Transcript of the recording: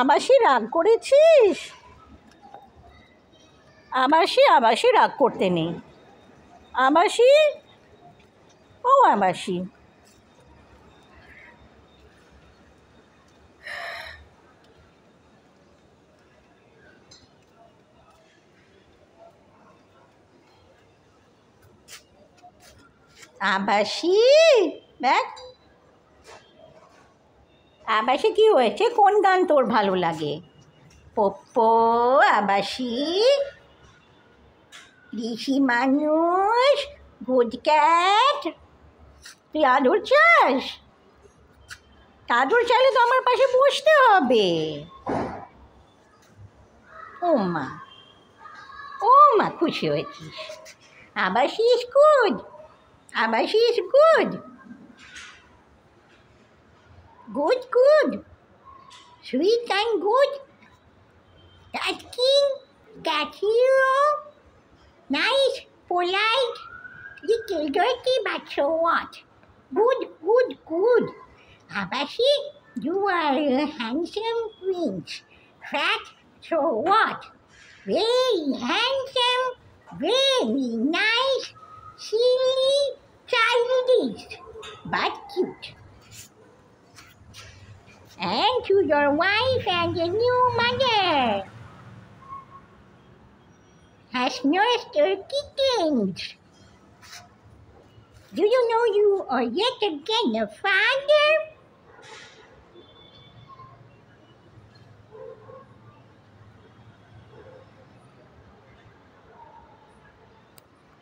আবাসি রাগ করেছিস? আবাসি রাগ করতে নেই। আবাসি, ও আবাসি, আবাসি, দেখ আবাসি কি হয়েছে? কোন গান তোর ভালো লাগে? পোপ্পো, আবাসি, ঋষি মানুষ, গুড ক্যাট। তুই আদর চাস? আদর চাইলে তো আমার পাশে বসতে হবে। ও মা, ও মা, খুশি হয়েছিস? Abasi is good, Abasi is good, good good, sweet and good, cat king, cat hero, nice, polite, little dirty, but so what? Good, good, good. Abashi, you are a handsome prince. Fat, so what? Very handsome, very nice, silly, childish, but cute. And to your wife and the new mother has nursed your kittens. Do you know you are yet again a father?